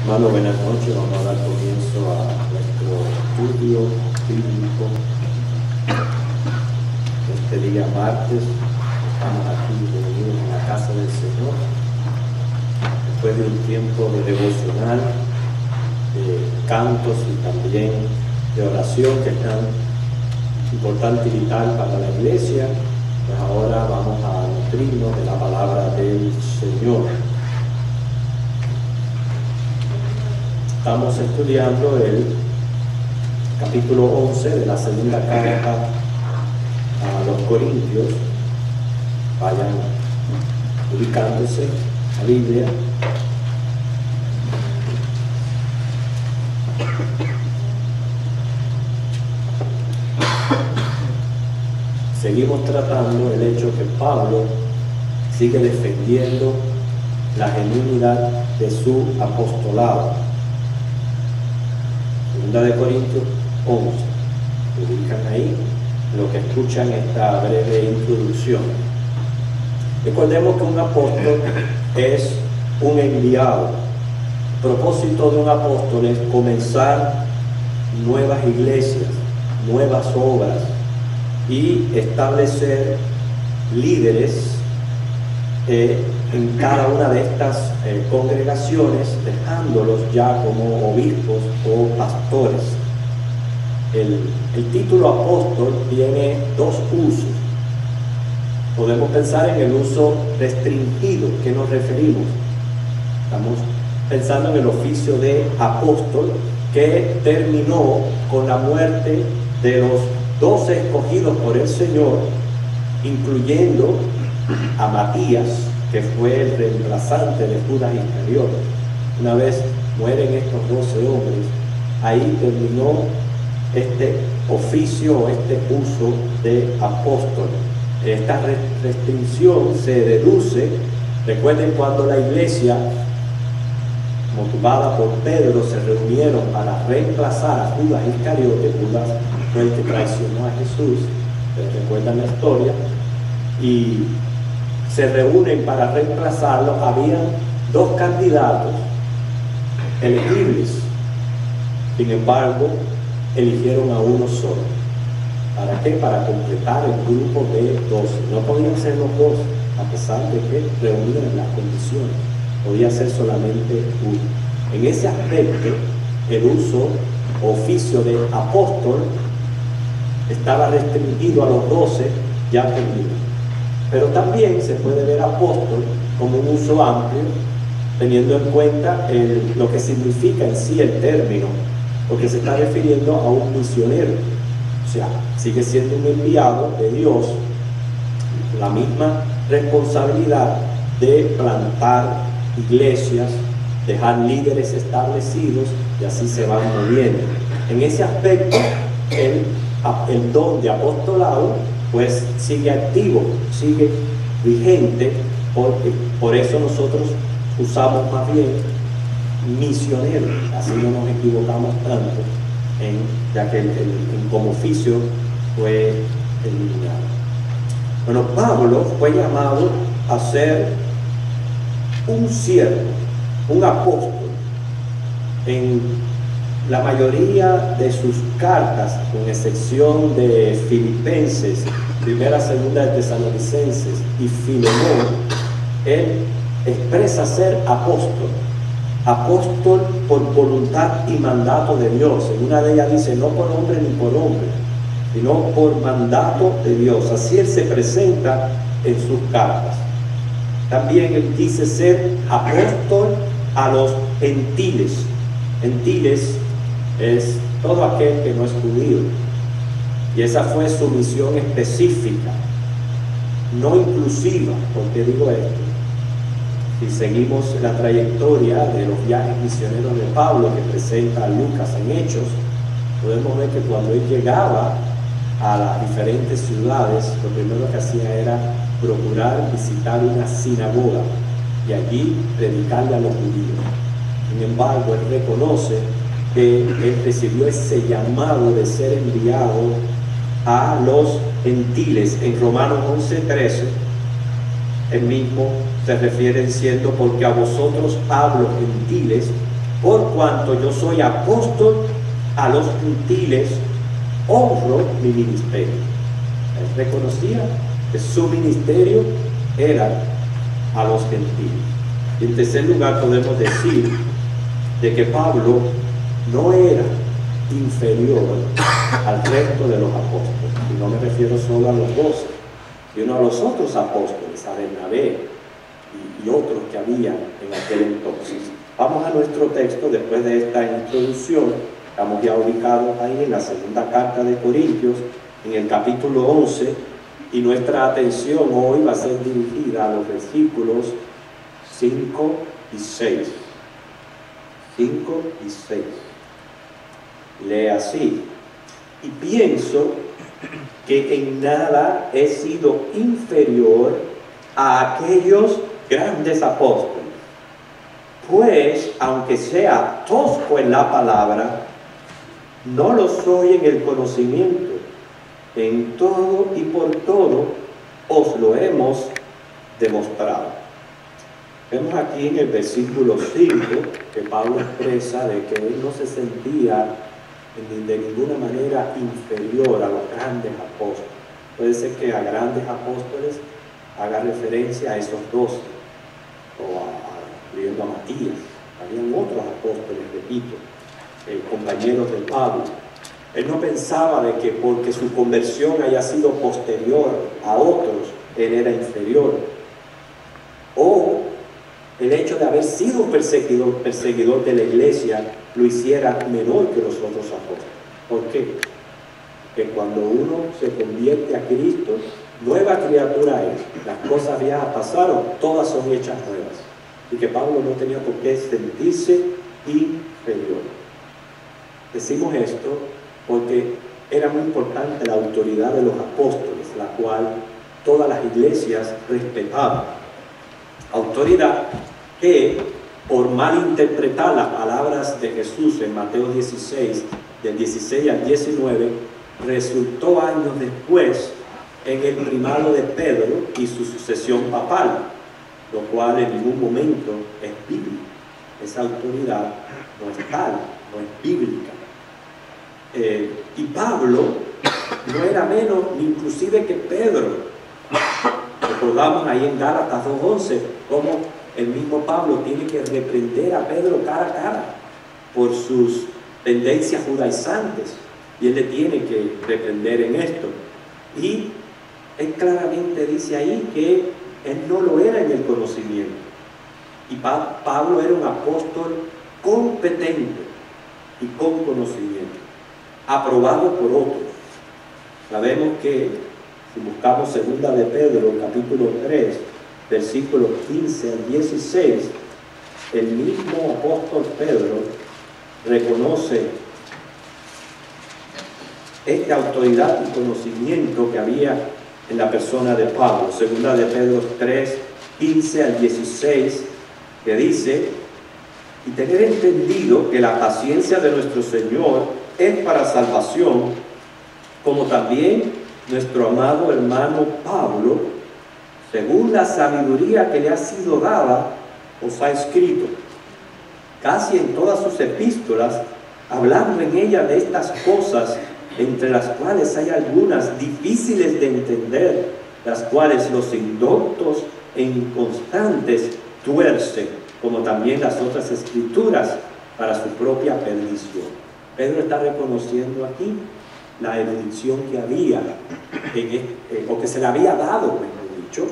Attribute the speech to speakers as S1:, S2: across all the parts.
S1: Hermano, buenas noches. Vamos a dar comienzo a nuestro estudio bíblico. Este día martes estamos aquí reunidos en la casa del Señor, después de un tiempo de devocional, de cantos y también de oración que es tan importante y vital para la iglesia. Pues ahora vamos a nutrirnos de la palabra del Señor. Estamos estudiando el capítulo 11 de la segunda carta a los Corintios. Vayan ubicándose la Biblia. Seguimos tratando el hecho que Pablo sigue defendiendo la genuinidad de su apostolado. Segunda de Corintios 11. Ubican ahí lo que escuchan esta breve introducción. Recordemos que un apóstol es un enviado. El propósito de un apóstol es comenzar nuevas iglesias, nuevas obras y establecer líderes en cada una de estas congregaciones, dejándolos ya como obispos o pastores. El título apóstol tiene dos usos. Podemos pensar en el uso restringido. ¿Qué nos referimos? Estamos pensando en el oficio de apóstol que terminó con la muerte de los 12 escogidos por el Señor, incluyendo a Matías, que fue el reemplazante de Judas Iscariote. Una vez mueren estos 12 hombres, ahí terminó este oficio o este uso de apóstol. Esta restricción se deduce, recuerden cuando la iglesia, motivada por Pedro, se reunieron para reemplazar a Judas Iscariote. Judas fue el que traicionó a Jesús, recuerdan la historia, y se reúnen para reemplazarlo. Habían dos candidatos elegibles, sin embargo eligieron a uno solo. ¿Para qué? Para completar el grupo de 12. No podían ser los dos, a pesar de que reunían las condiciones. Podía ser solamente uno. En ese aspecto, el uso o oficio de apóstol estaba restringido a los 12 ya terminó. Pero también se puede ver apóstol como un uso amplio, teniendo en cuenta lo que significa en sí el término, porque se está refiriendo a un misionero. O sea, sigue siendo un enviado de Dios, la misma responsabilidad de plantar iglesias, dejar líderes establecidos, y así se van moviendo. En ese aspecto, el don de apostolado pues sigue activo, sigue vigente, porque por eso nosotros usamos más bien misionero, así no nos equivocamos tanto, ya que como oficio fue eliminado. Bueno, Pablo fue llamado a ser un siervo, un apóstol. En la mayoría de sus cartas, con excepción de Filipenses, Primera, Segunda de Tesalonicenses y Filemón, él expresa ser apóstol. Apóstol por voluntad y mandato de Dios. En una de ellas dice, no por hombre ni por hombre, sino por mandato de Dios. Así él se presenta en sus cartas. También él dice ser apóstol a los gentiles. Gentiles es todo aquel que no es judío, y esa fue su misión específica, no inclusiva. ¿Por qué digo esto? Si seguimos la trayectoria de los viajes misioneros de Pablo que presenta Lucas en Hechos, podemos ver que cuando él llegaba a las diferentes ciudades, lo primero que hacía era procurar visitar una sinagoga y allí predicarle a los judíos. Sin embargo, él reconoce que él recibió ese llamado de ser enviado a los gentiles. En Romanos 11:13, el mismo se refiere diciendo, porque a vosotros hablo gentiles, por cuanto yo soy apóstol a los gentiles, honro mi ministerio. Él reconocía que su ministerio era a los gentiles. Y en tercer lugar podemos decir de que Pablo no era inferior al resto de los apóstoles. Y no me refiero solo a los 12, sino a los otros apóstoles, a Bernabé y otros que había en aquel entonces. Vamos a nuestro texto después de esta introducción. Estamos ya ubicados ahí en la segunda carta de Corintios, en el capítulo 11, y nuestra atención hoy va a ser dirigida a los versículos 5 y 6. 5 y 6. Lee así: y pienso que en nada he sido inferior a aquellos grandes apóstoles, pues aunque sea tosco en la palabra, no lo soy en el conocimiento. En todo y por todo os lo hemos demostrado. Vemos aquí en el versículo 5 que Pablo expresa de que él no se sentía de ninguna manera inferior a los grandes apóstoles. Puede ser que a grandes apóstoles haga referencia a esos 12, incluyendo a Matías. Habían otros apóstoles, repito, compañeros de Pablo. Él no pensaba de que porque su conversión haya sido posterior a otros, él era inferior. O el hecho de haber sido un perseguidor de la iglesia lo hiciera menor que los otros apóstoles. ¿Por qué? Porque cuando uno se convierte a Cristo, nueva criatura es. Las cosas viejas pasaron, todas son hechas nuevas. Y que Pablo no tenía por qué sentirse inferior. Decimos esto porque era muy importante la autoridad de los apóstoles, la cual todas las iglesias respetaban. Autoridad que, por malinterpretar las palabras de Jesús en Mateo 16, del 16 al 19, resultó años después en el primado de Pedro y su sucesión papal, lo cual en ningún momento es bíblico. Esa autoridad no es tal, no es bíblica. Y Pablo no era menos ni inclusive que Pedro. Recordamos ahí en Gálatas 2:11 cómo el mismo Pablo tiene que reprender a Pedro cara a cara por sus tendencias judaizantes, y él le tiene que reprender en esto. Y él claramente dice ahí que él no lo era en el conocimiento. Y Pablo era un apóstol competente y con conocimiento, aprobado por otros. Sabemos que si buscamos segunda de Pedro, capítulo 3, versículos 15 al 16, el mismo apóstol Pedro reconoce esta autoridad y conocimiento que había en la persona de Pablo. Segunda de Pedro 3, 15 al 16, que dice: y tener entendido que la paciencia de nuestro Señor es para salvación, como también nuestro amado hermano Pablo, según la sabiduría que le ha sido dada, os ha escrito, casi en todas sus epístolas, hablando en ella de estas cosas, entre las cuales hay algunas difíciles de entender, las cuales los indoctos e inconstantes tuercen, como también las otras escrituras, para su propia perdición. Pedro está reconociendo aquí la erudición que había, o que se le había dado, mejor dicho,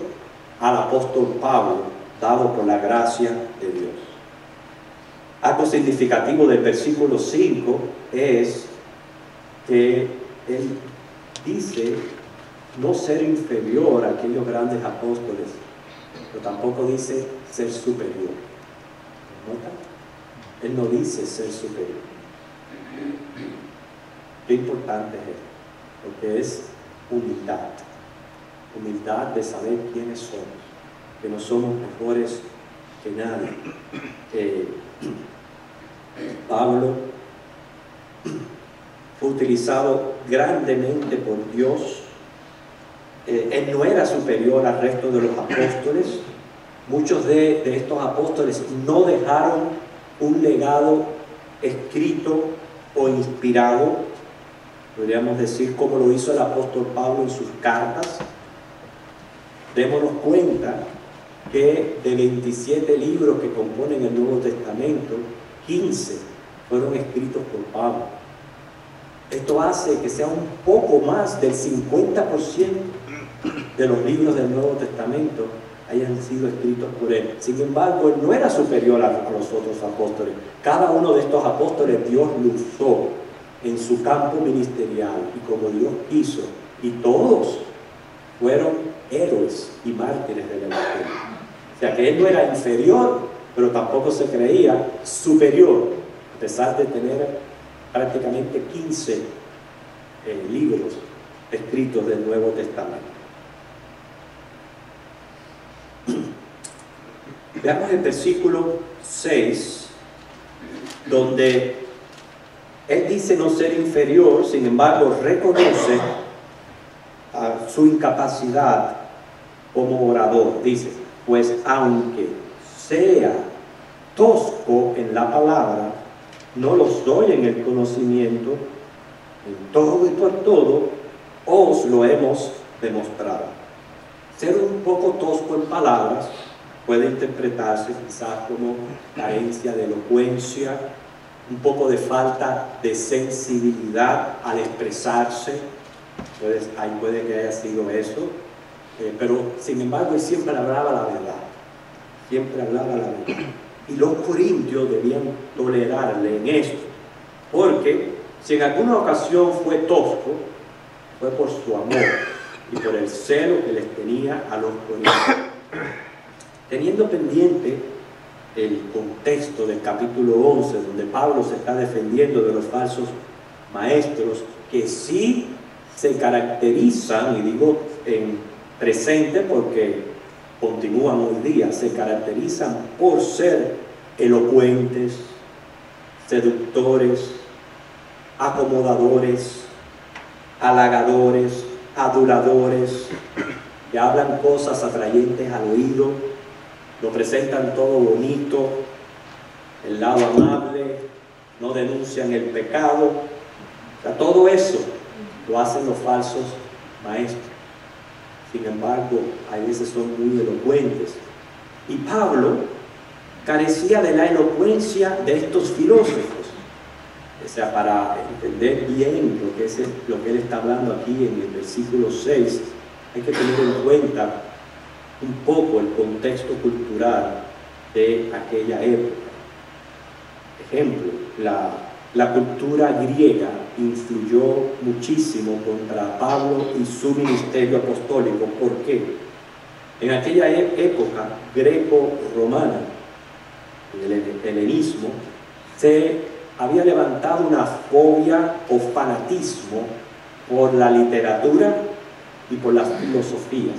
S1: al apóstol Pablo, dado por la gracia de Dios. Algo significativo del versículo 5 es que él dice no ser inferior a aquellos grandes apóstoles, pero tampoco dice ser superior. ¿Nota? Él no dice ser superior. Qué importante es esto, porque es humildad. Humildad de saber quiénes somos, que no somos mejores que nadie. Pablo fue utilizado grandemente por Dios. Él no era superior al resto de los apóstoles. Muchos de estos apóstoles no dejaron un legado escrito o inspirado, podríamos decir, como lo hizo el apóstol Pablo en sus cartas. Démonos cuenta que de 27 libros que componen el Nuevo Testamento, 15 fueron escritos por Pablo. Esto hace que sea un poco más del 50% de los libros del Nuevo Testamento hayan sido escritos por él. Sin embargo, él no era superior a los otros apóstoles. Cada uno de estos apóstoles Dios lo usó en su campo ministerial y como Dios quiso, y todos fueron héroes y mártires del Evangelio. O sea que él no era inferior, pero tampoco se creía superior, a pesar de tener prácticamente 15 libros escritos del Nuevo Testamento. Veamos el versículo 6, donde él dice no ser inferior, sin embargo reconoce su incapacidad como orador. Dice, pues aunque sea tosco en la palabra, no lo soy en el conocimiento, en todo y por todo os lo hemos demostrado. Ser un poco tosco en palabras puede interpretarse quizás como carencia de elocuencia, un poco de falta de sensibilidad al expresarse. Entonces, ahí puede que haya sido eso, pero sin embargo él siempre hablaba la verdad, siempre hablaba la verdad. Y los corintios debían tolerarle en esto, porque si en alguna ocasión fue tosco, fue por su amor y por el celo que les tenía a los corintios. Teniendo pendiente el contexto del capítulo 11, donde Pablo se está defendiendo de los falsos maestros, que sí se caracterizan, y digo en presente porque continúan hoy día, se caracterizan por ser elocuentes, seductores, acomodadores, halagadores, aduladores, que hablan cosas atrayentes al oído, lo presentan todo bonito, el lado amable, no denuncian el pecado. O sea, todo eso lo hacen los falsos maestros. Sin embargo, a veces son muy elocuentes. Y Pablo carecía de la elocuencia de estos filósofos. O sea, para entender bien lo que él está hablando aquí en el versículo 6, hay que tener en cuenta un poco el contexto cultural de aquella época. Ejemplo, la cultura griega influyó muchísimo contra Pablo y su ministerio apostólico. ¿Por qué? En aquella época greco-romana, el helenismo, se había levantado una fobia o fanatismo por la literatura y por las filosofías.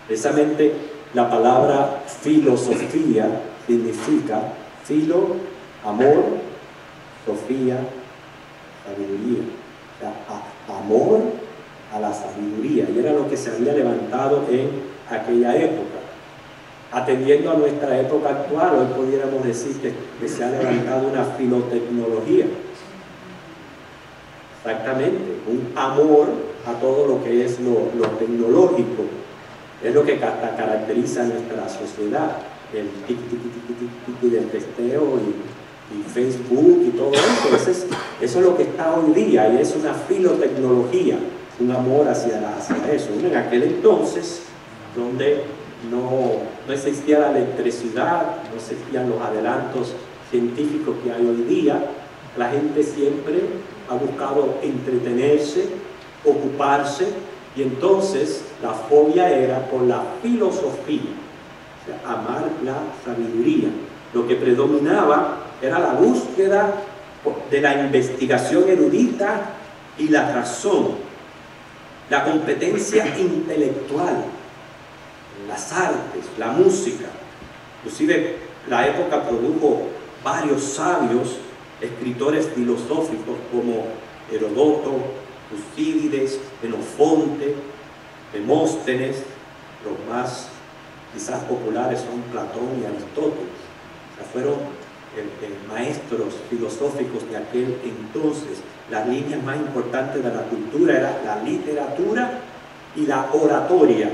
S1: Precisamente la palabra filosofía significa filo, amor, sofía, sabiduría. O sea, amor a la sabiduría. Y era lo que se había levantado en aquella época. Atendiendo a nuestra época actual, hoy pudiéramos decir que se ha levantado una filotecnología. Exactamente, un amor a todo lo que es lo tecnológico. Es lo que caracteriza a nuestra sociedad, el tiki del testeo y Facebook y todo eso. Eso es lo que está hoy día, y es una filotecnología, un amor hacia eso. En aquel entonces, donde no existía la electricidad, no existían los adelantos científicos que hay hoy día, la gente siempre ha buscado entretenerse, ocuparse, y entonces la fobia era por la filosofía, o sea, amar la sabiduría. Lo que predominaba era la búsqueda de la investigación erudita y la razón, la competencia intelectual, las artes, la música. Inclusive la época produjo varios sabios, escritores filosóficos como Heródoto, Tucídides, Xenofonte, Demóstenes. Los más quizás populares son Platón y Aristóteles. O sea, fueron maestros filosóficos de aquel entonces, las líneas más importantes de la cultura era la literatura y la oratoria,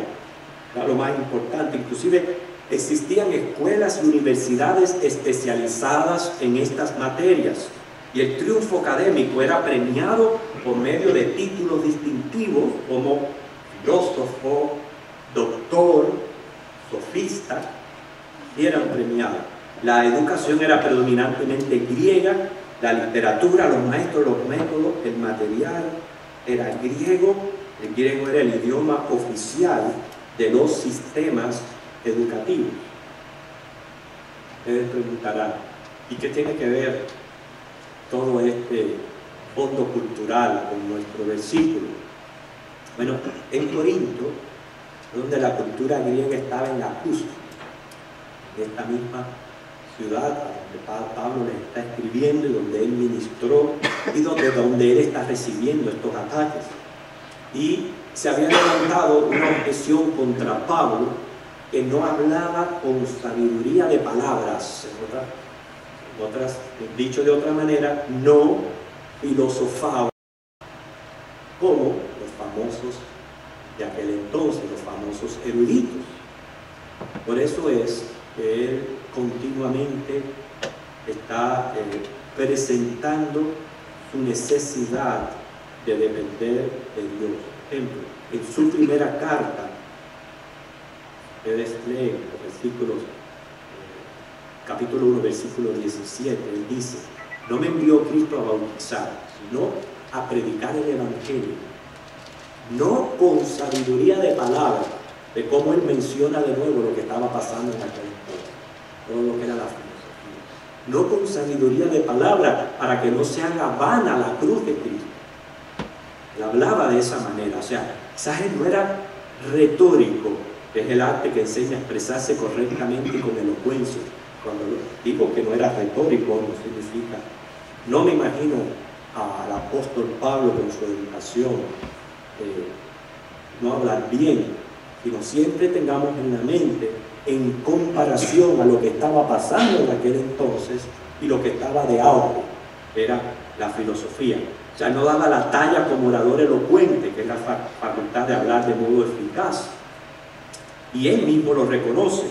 S1: era lo más importante. Inclusive existían escuelas y universidades especializadas en estas materias, y el triunfo académico era premiado por medio de títulos distintivos como filósofo, doctor, sofista, y eran premiados. La educación era predominantemente griega, la literatura, los maestros, los métodos, el material era griego. El griego era el idioma oficial de los sistemas educativos. Ustedes preguntarán, ¿y qué tiene que ver todo este fondo cultural con nuestro versículo? Bueno, en Corinto, donde la cultura griega estaba en la cúspide, de esta misma ciudad a donde Pablo les está escribiendo y donde él ministró y donde él está recibiendo estos ataques. Y se había levantado una objeción contra Pablo, que no hablaba con sabiduría de palabras, dicho de otra manera, no filosofaba como los famosos de aquel entonces, los famosos eruditos. Por eso es que él continuamente está presentando su necesidad de depender de Dios. Por ejemplo, en su primera carta, ustedes leen los versículos, capítulo 1, versículo 17, él dice: no me envió Cristo a bautizar, sino a predicar el Evangelio, no con sabiduría de palabra, de cómo él menciona de nuevo lo que estaba pasando en aquel entonces, todo lo que era la filosofía, no con sabiduría de palabra, para que no se haga vana la cruz de Cristo. Él hablaba de esa manera, o sea, quizás no era retórico, que es el arte que enseña a expresarse correctamente y con elocuencia. Cuando digo que no era retórico, no significa, no me imagino al apóstol Pablo con su educación, no hablar bien, sino siempre tengamos en la mente, en comparación a lo que estaba pasando en aquel entonces y lo que estaba de auge, era la filosofía. O sea, no daba la talla como orador elocuente, que es la facultad de hablar de modo eficaz. Y él mismo lo reconoce.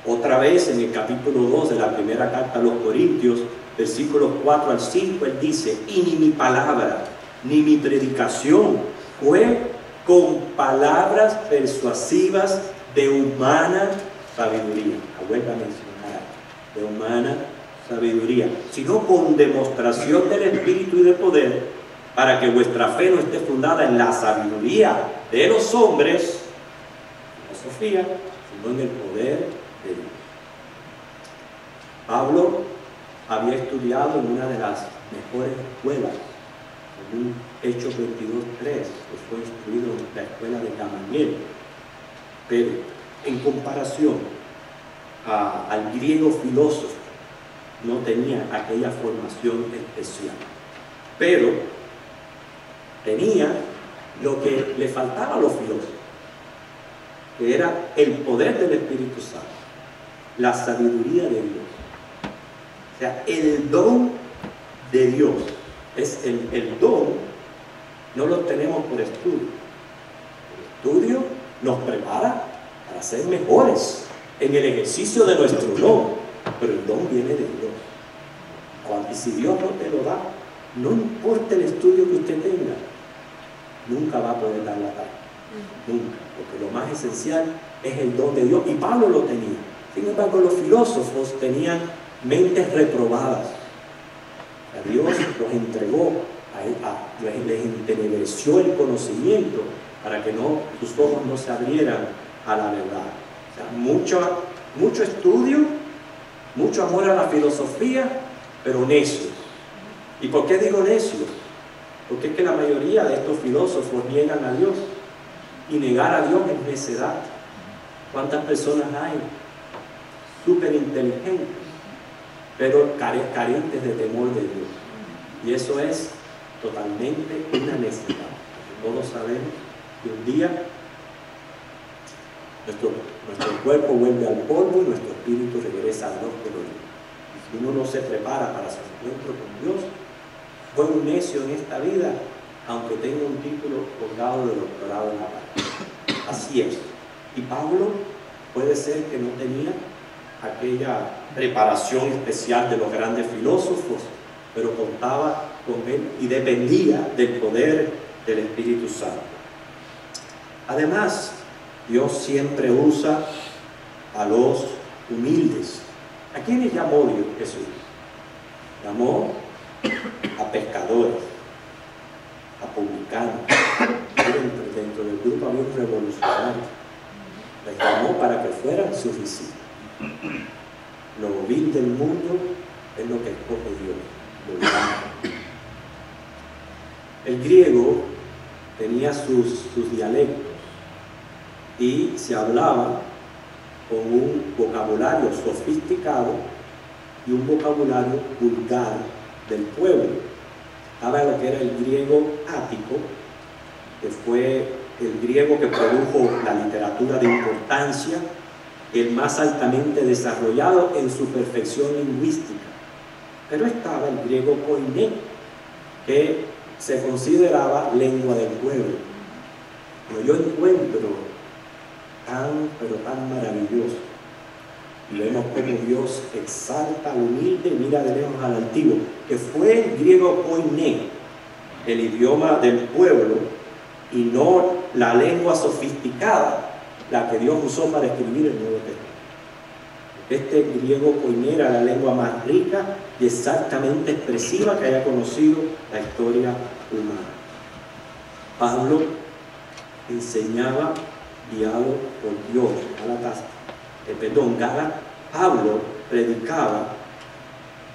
S1: Otra vez en el capítulo 2 de la primera carta a los Corintios, versículos 4 al 5, él dice: y ni mi palabra, ni mi predicación fue con palabras persuasivas de humana sabiduría. Vuelvo a mencionar, de humana sabiduría, sino con demostración del Espíritu y de poder, para que vuestra fe no esté fundada en la sabiduría de los hombres, filosofía, sino en el poder de Dios. Pablo había estudiado en una de las mejores escuelas, en Hechos 22:3, que fue instruido en la escuela de Gamaliel, pero en comparación al griego filósofo, no tenía aquella formación especial, pero tenía lo que le faltaba a los filósofos, que era el poder del Espíritu Santo, la sabiduría de Dios. O sea, el don de Dios. Es el don, no lo tenemos por estudio. El estudio nos prepara para ser mejores en el ejercicio de nuestro don, pero el don viene de Dios. Y si Dios no te lo da, no importa el estudio que usted tenga, nunca va a poder dar la talla. Nunca, porque lo más esencial es el don de Dios, y Pablo lo tenía. Sin embargo, los filósofos tenían mentes reprobadas. A Dios los entregó, les entenebreció el conocimiento para que sus ojos no se abrieran a la verdad. O sea, mucho estudio, mucho amor a la filosofía, pero necios. ¿Y por qué digo necios? Porque es que la mayoría de estos filósofos niegan a Dios, y negar a Dios es necedad. ¿Cuántas personas hay súper inteligentes, pero carentes de temor de Dios? Y eso es totalmente una necedad. Todos sabemos que un día nuestro cuerpo vuelve al polvo y nuestro espíritu regresa a Dios por hoy. Si uno no se prepara para su encuentro con Dios, fue un necio en esta vida, aunque tenga un título colgado de doctorado en la parte. Así es. Y Pablo puede ser que no tenía aquella preparación especial de los grandes filósofos, pero contaba con él y dependía del poder del Espíritu Santo. Además, Dios siempre usa a los humildes. ¿A quiénes llamó Dios Jesús? Llamó a pescadores, a publicanos. Dentro del grupo había un revolucionario. Les llamó para que fueran sus discípulos. Lo vil del mundo es lo que escoge Dios. Lo vil. El griego tenía sus dialectos y se hablaba con un vocabulario sofisticado y un vocabulario vulgar del pueblo. Estaba lo que era el griego ático, que fue el griego que produjo la literatura de importancia, el más altamente desarrollado en su perfección lingüística. Pero estaba el griego koiné, que se consideraba lengua del pueblo. Pero yo encuentro pero tan maravilloso. Y vemos cómo Dios exalta al humilde y mira de lejos al altivo, que fue el griego koiné, el idioma del pueblo, y no la lengua sofisticada, la que Dios usó para escribir el Nuevo Testamento. Este griego koiné era la lengua más rica y exactamente expresiva que haya conocido la historia humana. Pablo enseñaba guiado por Dios. Pablo predicaba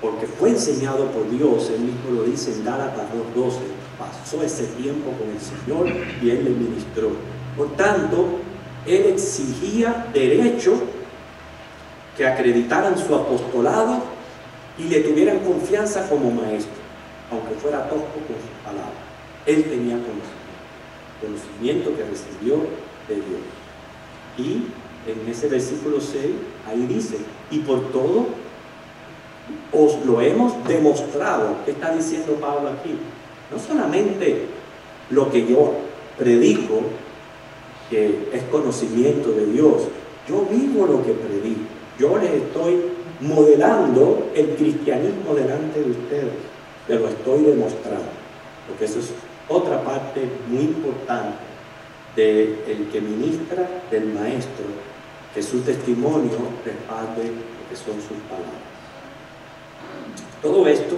S1: porque fue enseñado por Dios. Él mismo lo dice en Gálatas 2:12. Pasó ese tiempo con el Señor y Él le ministró. Por tanto, Él exigía derecho que acreditaran su apostolado y le tuvieran confianza como maestro, aunque fuera tosco con sus palabras. Él tenía conocimiento que recibió de Dios. Y en ese versículo 6, ahí dice, y por todo os lo hemos demostrado. ¿Qué está diciendo Pablo aquí? No solamente lo que yo predico, que es conocimiento de Dios, yo vivo lo que predico. Yo les estoy modelando el cristianismo delante de ustedes, te lo estoy demostrando, porque eso es otra parte muy importante del que ministra, del maestro, que su testimonio respalde lo que son sus palabras. Todo esto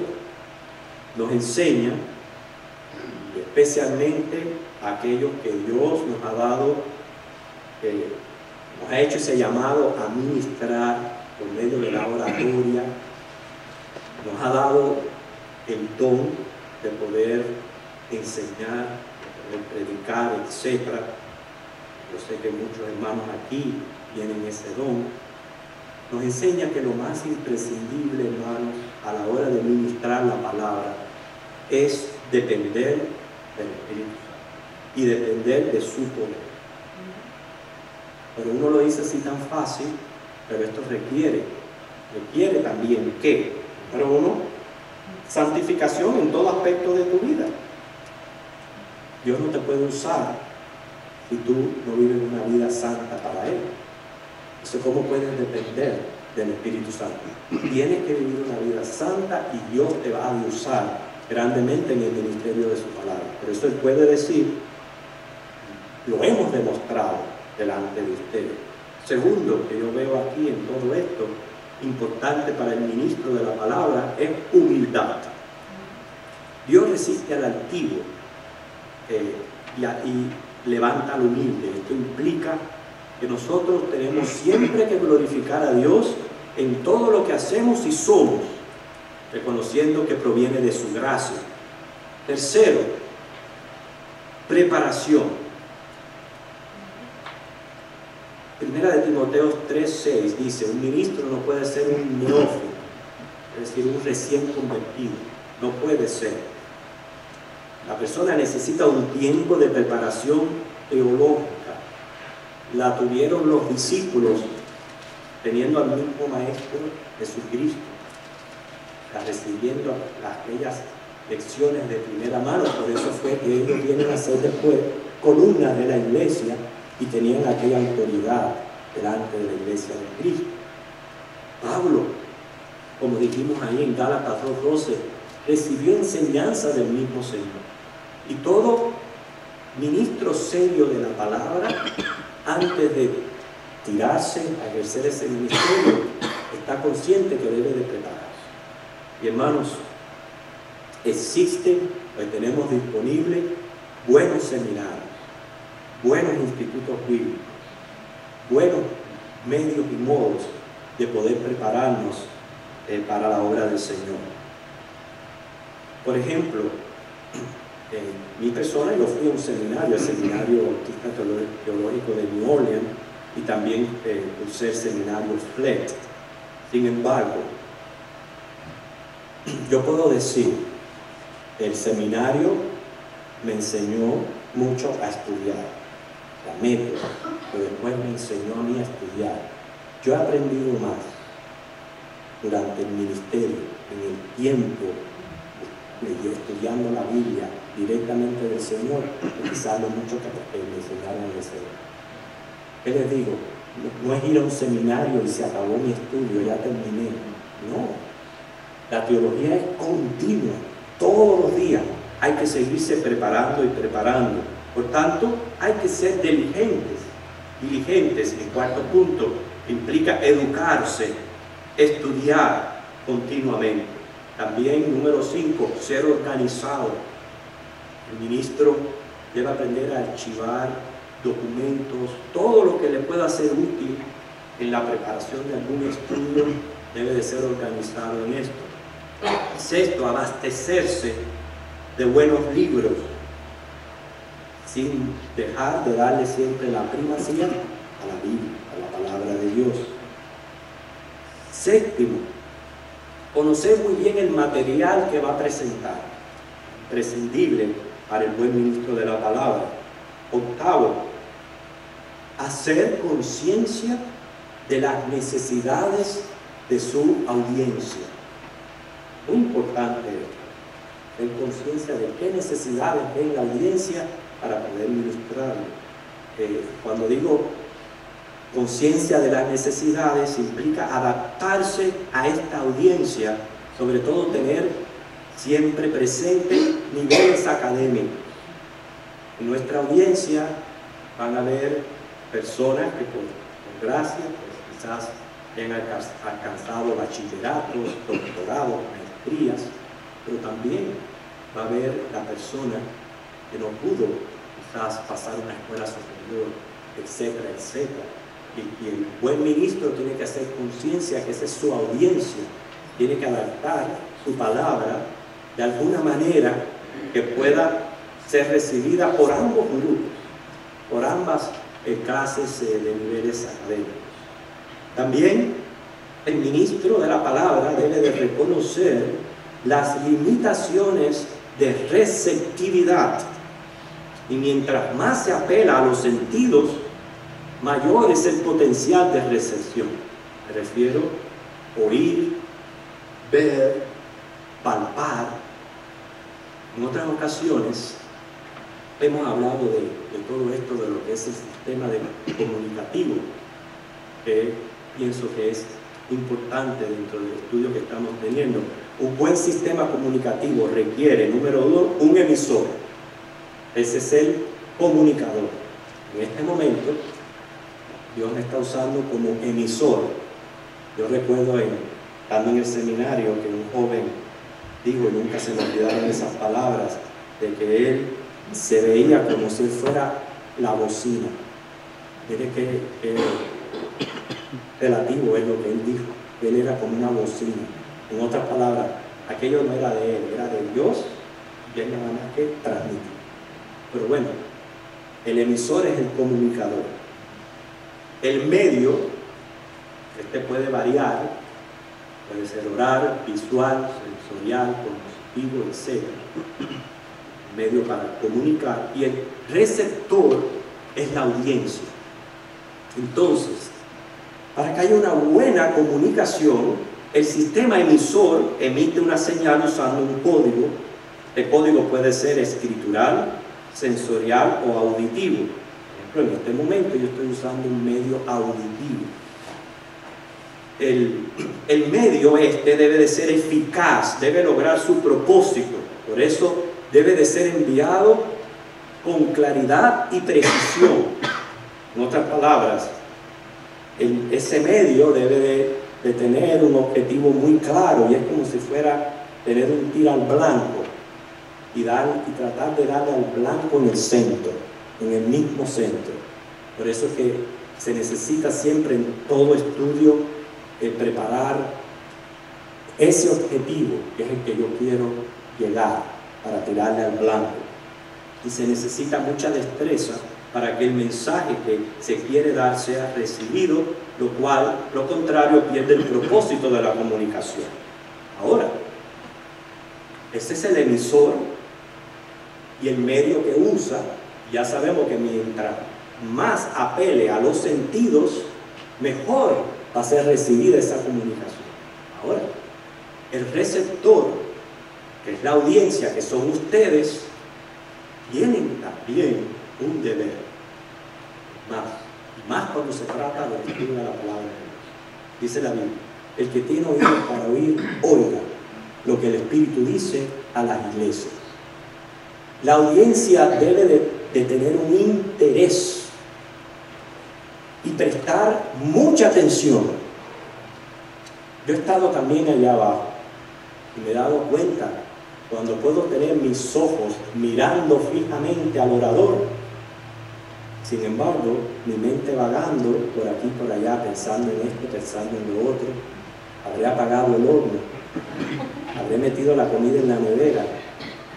S1: nos enseña, especialmente a aquellos que Dios nos ha dado, nos ha hecho ese llamado a ministrar por medio de la oratoria, nos ha dado el don de poder enseñar, de poder predicar, etc. Yo sé que muchos hermanos aquí tienen ese don. Nos enseña que lo más imprescindible, hermanos, a la hora de ministrar la palabra es depender del Espíritu Santo y depender de su poder. Pero uno lo dice así tan fácil, pero esto requiere también ¿qué? Número uno, santificación en todo aspecto de tu vida. Dios no te puede usar si tú no vives una vida santa para Él. Entonces, ¿cómo puedes depender del Espíritu Santo? Tienes que vivir una vida santa y Dios te va a usar grandemente en el ministerio de su palabra. Por eso Él puede decir, lo hemos demostrado delante de ustedes. Segundo, que yo veo aquí en todo esto, importante para el ministro de la palabra, es humildad. Dios resiste al altivo y levanta al humilde. Esto implica que nosotros tenemos siempre que glorificar a Dios en todo lo que hacemos y somos, reconociendo que proviene de su gracia. Tercero, preparación. Primera de Timoteo 3:6 dice, un ministro no puede ser un neófito, es decir, un recién convertido, no puede ser. La persona necesita un tiempo de preparación teológica. La tuvieron los discípulos teniendo al mismo maestro Jesucristo. recibiendo aquellas lecciones de primera mano. Por eso fue que ellos vienen a ser después columnas de la iglesia y tenían aquella autoridad delante de la iglesia de Cristo. Pablo, como dijimos ahí en Gálatas 2:12, recibió enseñanza del mismo Señor. Y todo ministro serio de la palabra, antes de tirarse a ejercer ese ministerio, está consciente que debe de prepararse. Y hermanos, existen, hoy tenemos disponibles buenos seminarios, buenos institutos bíblicos, buenos medios y modos de poder prepararnos para la obra del Señor. Por ejemplo, mi persona, yo fui a un seminario, el Seminario Bautista Teológico de New Orleans, y también cursé el seminario FLET. Sin embargo, yo puedo decir, el seminario me enseñó mucho a estudiar, la método, pero después me enseñó a mí a estudiar. Yo he aprendido más durante el ministerio, en el tiempo, estudiando la Biblia directamente del Señor, y quizás lo mucho que me enseñaron en el Señor. ¿Qué les digo? No es ir a un seminario y se acabó mi estudio, ya terminé. No, la teología es continua, todos los días hay que seguirse preparando y preparando. Por tanto, hay que ser diligentes. En cuarto punto, implica educarse, estudiar continuamente. También, número 5, ser organizado. El ministro debe aprender a archivar documentos, todo lo que le pueda ser útil en la preparación de algún estudio debe de ser organizado en esto. Sexto, abastecerse de buenos libros, sin dejar de darle siempre la primacía a la Biblia, a la palabra de Dios. Séptimo, conocer muy bien el material que va a presentar, imprescindible para el buen ministro de la palabra. Octavo, hacer conciencia de las necesidades de su audiencia. Muy importante esto, tener conciencia de qué necesidades tiene la audiencia para poder ministrarlo. Cuando digo conciencia de las necesidades, implica adaptarse a esta audiencia, sobre todo tener siempre presente niveles académicos. En nuestra audiencia van a haber personas que por gracia, pues quizás hayan alcanzado bachilleratos, doctorados, maestrías, pero también va a haber la persona que no pudo quizás pasar una escuela superior, etcétera, etcétera. Y el buen ministro tiene que hacer conciencia que esa es su audiencia, tiene que adaptar su palabra de alguna manera que pueda ser recibida por ambos grupos, por ambas clases de niveles académicos. También el ministro de la palabra debe de reconocer las limitaciones de receptividad, y mientras más se apela a los sentidos, mayor es el potencial de recepción. Me refiero a oír, ver, palpar. En otras ocasiones hemos hablado de todo esto, de lo que es el sistema comunicativo, que pienso que es importante dentro del estudio que estamos teniendo. Un buen sistema comunicativo requiere, número 2, un emisor. Ese es el comunicador. En este momento, Dios me está usando como emisor. Yo recuerdo estando en el seminario que un joven dijo, y nunca se me olvidaron esas palabras, de que él se veía como si fuera la bocina. Mire qué relativo es lo que él dijo. Él era como una bocina. En otras palabras, aquello no era de él, era de Dios, y él nada más que transmite. Pero bueno, el emisor es el comunicador. El medio, este puede variar, puede ser oral, visual, sensorial, cognitivo, etc. Medio para comunicar. Y el receptor es la audiencia. Entonces, para que haya una buena comunicación, el sistema emisor emite una señal usando un código. El código puede ser escritural, sensorial o auditivo. Por ejemplo, en este momento yo estoy usando un medio auditivo. El medio debe de ser eficaz, debe lograr su propósito. Por eso debe de ser enviado con claridad y precisión. En otras palabras, ese medio debe de tener un objetivo muy claro, y es como si fuera tener un tiro al blanco y tratar de darle al blanco en el centro, en el mismo centro. Por eso es que se necesita siempre en todo estudio preparar ese objetivo, que es el que yo quiero llegar, para tirarle al blanco. Y se necesita mucha destreza para que el mensaje que se quiere dar sea recibido, lo contrario pierde el propósito de la comunicación. Ahora, ese es el emisor y el medio que usa. Ya sabemos que mientras más apele a los sentidos, mejor va a ser recibida esa comunicación. Ahora, el receptor, que es la audiencia, que son ustedes, tienen también un deber. Más cuando se trata del estudio de la palabra de Dios. Dice la Biblia: el que tiene oídos para oír, oiga lo que el Espíritu dice a las iglesias. La audiencia debe de tener un interés y prestar mucha atención. Yo he estado también allá abajo y me he dado cuenta cuando puedo tener mis ojos mirando fijamente al orador. Sin embargo, mi mente vagando por aquí y por allá, pensando en esto, pensando en lo otro. Habré apagado el horno, habré metido la comida en la nevera,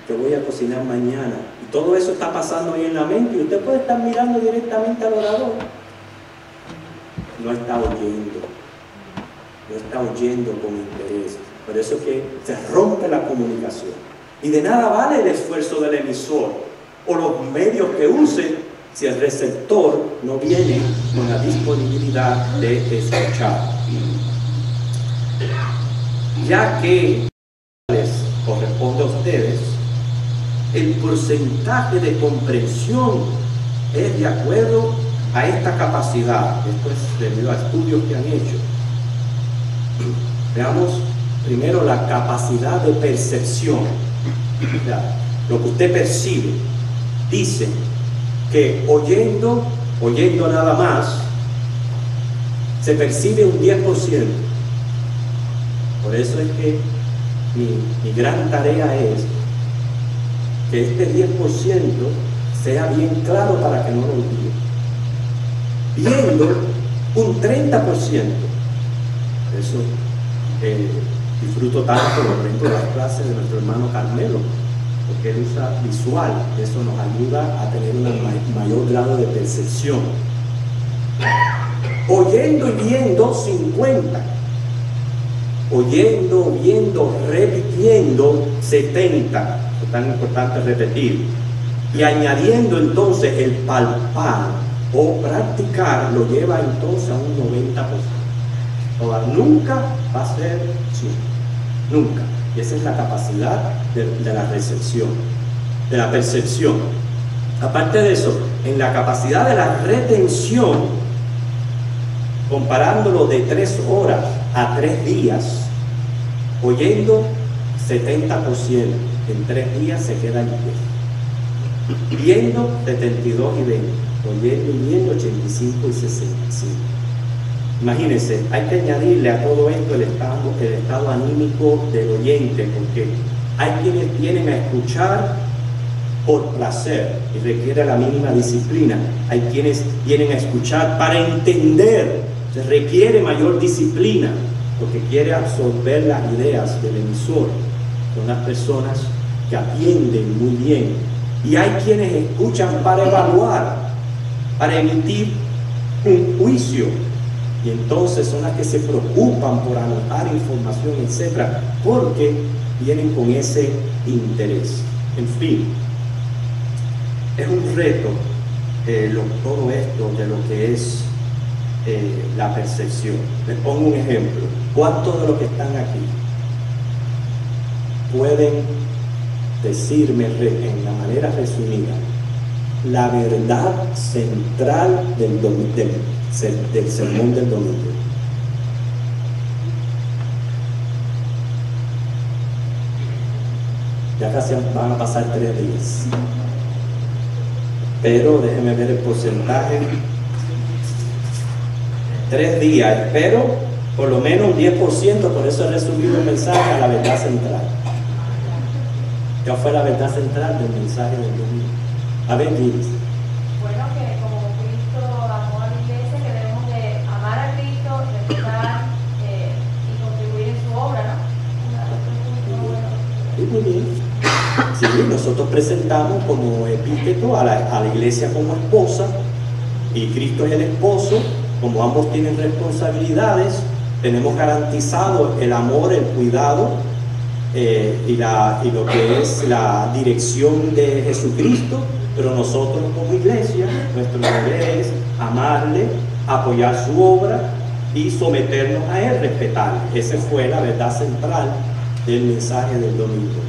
S1: que voy a cocinar mañana. Y todo eso está pasando ahí en la mente, y usted puede estar mirando directamente al orador. No está oyendo con interés. Por eso es que se rompe la comunicación. Y de nada vale el esfuerzo del emisor o los medios que use si el receptor no viene con la disponibilidad de escuchar. Ya que les corresponde a ustedes, el porcentaje de comprensión es de acuerdo a esta capacidad. Esto es debido a estudios que han hecho. Veamos primero la capacidad de percepción. O sea, lo que usted percibe. Dice que oyendo nada más, se percibe un 10%. Por eso es que mi gran tarea es que este 10% sea bien claro para que no lo olvide. Viendo un 30%. Por eso disfruto tanto, por ejemplo, las clases de nuestro hermano Carmelo, porque él usa visual. Eso nos ayuda a tener un mayor grado de percepción. Oyendo y viendo 50. Oyendo, viendo, repitiendo 70. Es tan importante repetir. Y añadiendo entonces el palpar o practicar, lo lleva entonces a un 90%. Nunca va a ser 100. Nunca. Y esa es la capacidad de la recepción, de la percepción. Aparte de eso, en la capacidad de la retención, comparándolo de 3 horas a 3 días, oyendo 70%, en 3 días se queda en 10. Viendo 72 y 20, oyendo y viendo 85 y 65. Imagínense, hay que añadirle a todo esto el estado anímico del oyente, porque hay quienes vienen a escuchar por placer y requiere la mínima disciplina. Hay quienes vienen a escuchar para entender, se requiere mayor disciplina, porque quiere absorber las ideas del emisor. Son las personas que atienden muy bien. Y hay quienes escuchan para evaluar, para emitir un juicio. Y entonces son las que se preocupan por anotar información, etc., porque vienen con ese interés. En fin, es un reto todo esto de lo que es la percepción. Les pongo un ejemplo. ¿Cuántos de los que están aquí pueden decirme en la manera resumida la verdad central del sermón del domingo? Ya casi van a pasar 3 días, pero déjenme ver el porcentaje. 3 días, espero por lo menos un 10%, por eso he resumido el mensaje a la verdad central. ¿Cuál fue la verdad central del mensaje del domingo? A ver, Liz.
S2: Bueno, que como Cristo amó a la iglesia, que debemos de amar a Cristo, respetar y contribuir en su obra, ¿no?
S1: Sí, muy bien. Sí, nosotros presentamos como epíteto a la iglesia como esposa, y Cristo es el esposo. Como ambos tienen responsabilidades, tenemos garantizado el amor, el cuidado y lo que es la dirección de Jesucristo, pero nosotros como iglesia, nuestro deber es amarle, apoyar su obra y someternos a él, respetarle. Esa fue la verdad central del mensaje del domingo.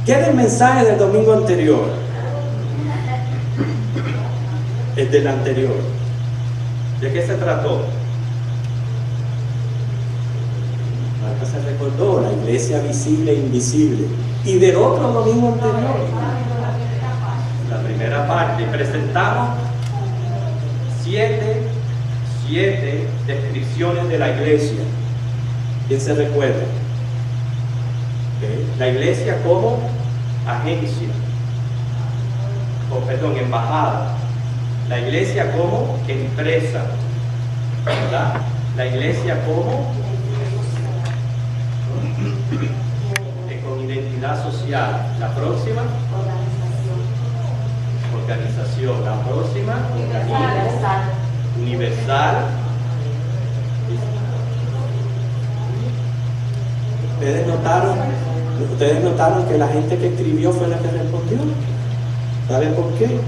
S1: ¿Qué es el mensaje del domingo anterior? El del anterior. ¿De qué se trató? Marta se recordó, la iglesia visible e invisible. Y del otro domingo anterior, la primera parte, presentamos 7 descripciones de la iglesia. ¿Quién se recuerda? La iglesia como agencia, embajada. La iglesia como empresa, ¿verdad? La iglesia como con identidad social. La próxima, organización. La próxima, universal. Ustedes notaron que la gente que escribió fue la que respondió. ¿Saben por qué?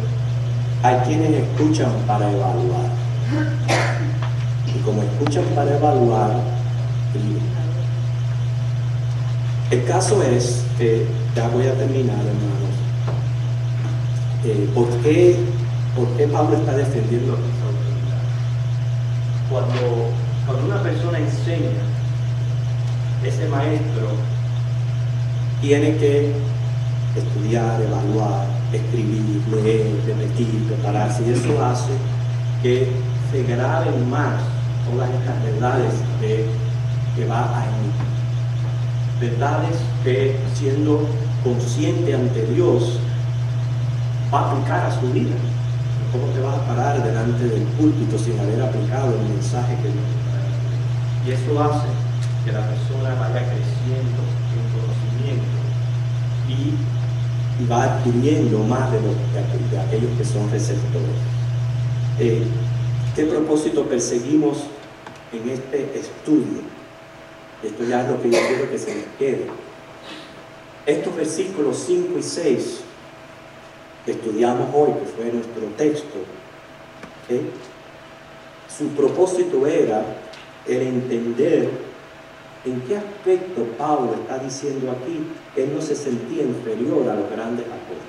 S1: Hay quienes escuchan para evaluar. Y como escuchan para evaluar, escriben. El caso es que, ya voy a terminar, hermanos, ¿por qué Pablo está defendiendo esa autoridad? Cuando una persona enseña, ese maestro tiene que estudiar, evaluar, escribir, leer, repetir, prepararse, y eso hace que se graben más todas estas verdades que va a emitir. Verdades que, siendo consciente ante Dios, va a aplicar a su vida. ¿Cómo te vas a parar delante del púlpito sin haber aplicado el mensaje que Dios te trae? Y eso hace que la persona vaya creciendo en conocimiento y va adquiriendo más de aquellos que son receptores. ¿Qué propósito perseguimos en este estudio? Esto ya es lo que yo quiero que se les quede. Estos versículos 5 y 6 que estudiamos hoy, que fue nuestro texto, su propósito era el entender en qué aspecto Pablo está diciendo aquí que él no se sentía inferior a los grandes apóstoles.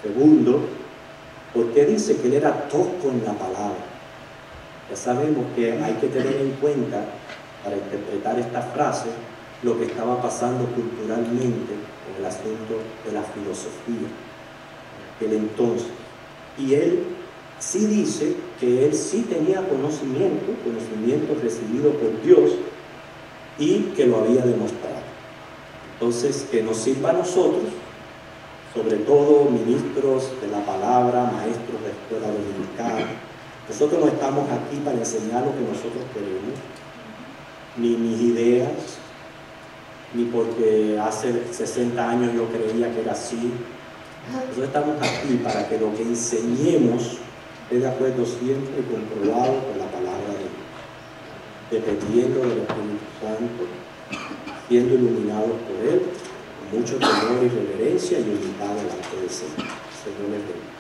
S1: Segundo, porque dice que él era tosco en la palabra. Ya sabemos que hay que tener en cuenta, para interpretar esta frase, lo que estaba pasando culturalmente en el asunto de la filosofía en aquel entonces. Y él sí dice que él sí tenía conocimiento recibido por Dios, y que lo había demostrado. Entonces, que nos sirva a nosotros, sobre todo ministros de la palabra, maestros de escuela dominical. Nosotros no estamos aquí para enseñar lo que nosotros queremos, ni mis ideas, ni porque hace 60 años yo creía que era así. Nosotros estamos aquí para que lo que enseñemos esté de acuerdo siempre y comprobado con la palabra de Dios, dependiendo del Espíritu Santo, siendo iluminados por Él, con mucho temor y reverencia y humildad delante del Señor. Señor les bendiga.